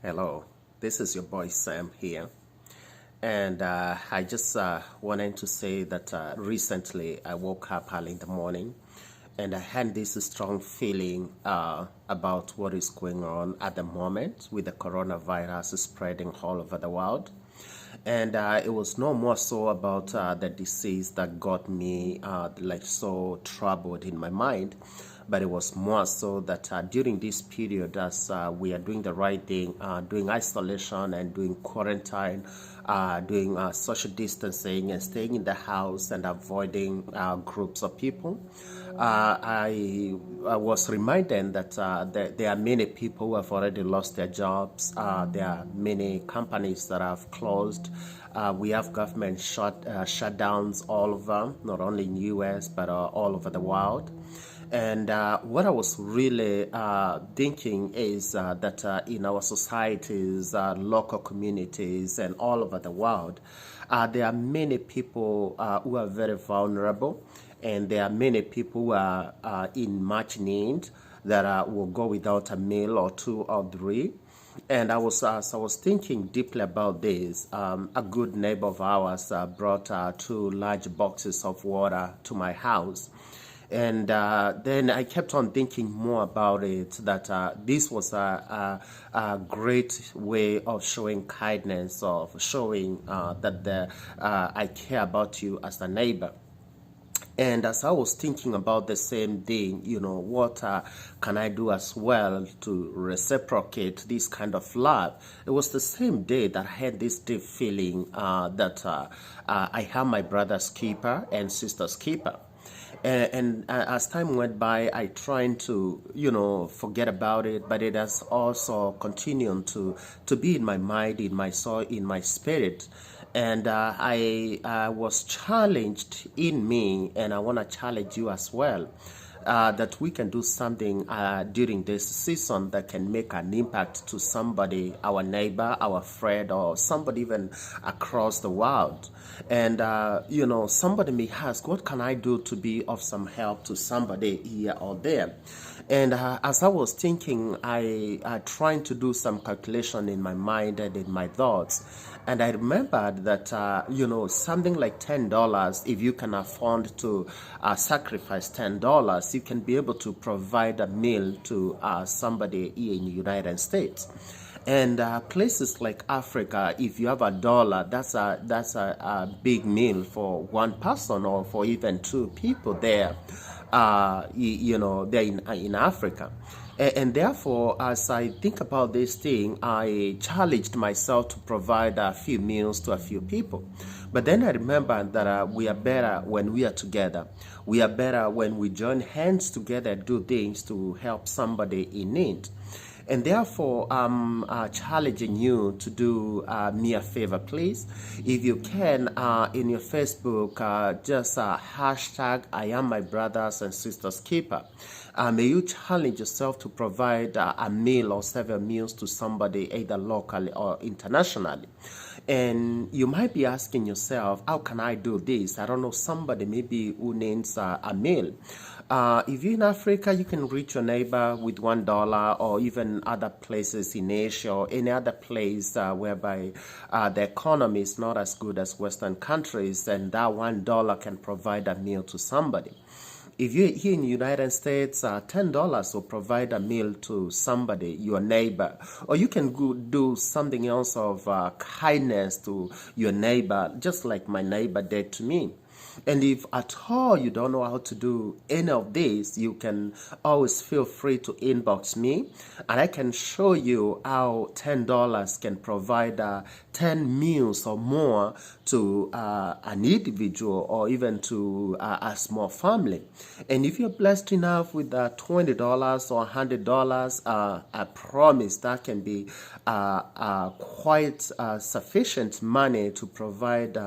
Hello, this is your boy Sam here. And I just wanted to say that recently I woke up early in the morning and I had this strong feeling about what is going on at the moment with the coronavirus spreading all over the world. And it was no more so about the disease that got me like so troubled in my mind, but it was more so that during this period, as we are doing the right thing, doing isolation and doing quarantine, doing social distancing and staying in the house and avoiding groups of people, I was reminded that there are many people who have already lost their jobs. There are many companies that have closed. We have government shutdowns all over, not only in U.S. but all over the world. And what I was really thinking is that in our societies, local communities, and all over the world, there are many people who are very vulnerable, and there are many people who are in much need that will go without a meal or two or three. And as I was thinking deeply about this, a good neighbor of ours brought two large boxes of water to my house. And then I kept on thinking more about it, that this was a great way of showing kindness, of showing that I care about you as a neighbor. And as I was thinking about the same thing, what can I do as well to reciprocate this kind of love? It was the same day that I had this deep feeling that I am my brother's keeper and sister's keeper. And as time went by, I tried to, forget about it, but it has also continued to be in my mind, in my soul, in my spirit. And I was challenged in me, and I want to challenge you as well. That we can do something during this season that can make an impact to somebody, our neighbor, our friend, or somebody even across the world. And, somebody may ask, what can I do to be of some help to somebody here or there? And as I was thinking, I trying to do some calculation in my mind and in my thoughts. And I remembered that, something like $10, if you can afford to sacrifice $10, you can be able to provide a meal to somebody here in the United States. And places like Africa, if you have $1, that's a big meal for one person or for even two people there. They're in Africa. And therefore, as I think about this thing, I challenged myself to provide a few meals to a few people. But then I remembered that we are better when we are together. We are better when we join hands together and do things to help somebody in need. And therefore, I'm challenging you to do me a favor, please. If you can, in your Facebook, just hashtag I am my brothers and sisters keeper. May you challenge yourself to provide a meal or several meals to somebody, either locally or internationally. And you might be asking yourself, how can I do this? I don't know, somebody maybe who needs a meal. If you're in Africa, you can reach your neighbor with $1, or even other places in Asia or any other place whereby the economy is not as good as Western countries, and that $1 can provide a meal to somebody. If you're here in the United States, $10 will provide a meal to somebody, your neighbor. Or you can go do something else of kindness to your neighbor, just like my neighbor did to me. And if at all you don't know how to do any of this, you can always feel free to inbox me, and I can show you how $10 can provide 10 meals or more to an individual or even to a small family. And if you're blessed enough with $20 or $100, I promise that can be quite sufficient money to provide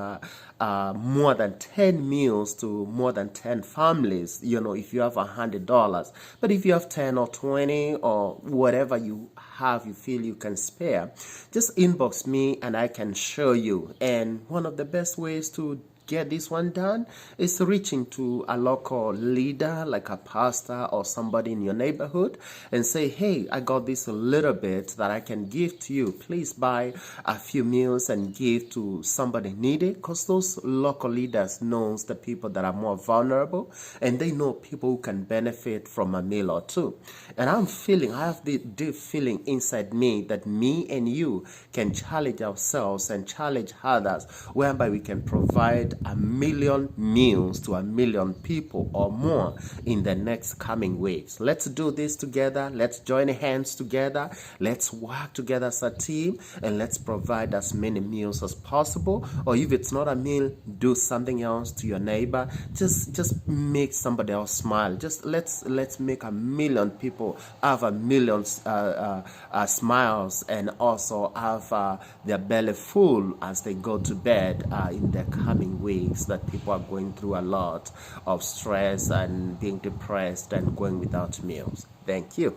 more than 10 meals to more than 10 families, if you have $100. But if you have 10 or 20 or whatever you have, you feel you can spare, just inbox me and I can show you. And one of the best ways to get this one done is reaching to a local leader like a pastor or somebody in your neighborhood and say, hey, I got this a little bit that I can give to you. Please buy a few meals and give to somebody needed, because those local leaders knows the people that are more vulnerable, and they know people who can benefit from a meal or two. And I have the deep feeling inside me that me and you can challenge ourselves and challenge others, whereby we can provide 1 million meals to 1 million people or more in the next coming weeks. Let's do this together. Let's join hands together. Let's work together as a team, and let's provide as many meals as possible. Or if it's not a meal, do something else to your neighbor. Just make somebody else smile. Just let's make 1 million people have 1 million smiles, and also have their belly full as they go to bed in the coming weeks, that people are going through a lot of stress and being depressed and going without meals. Thank you.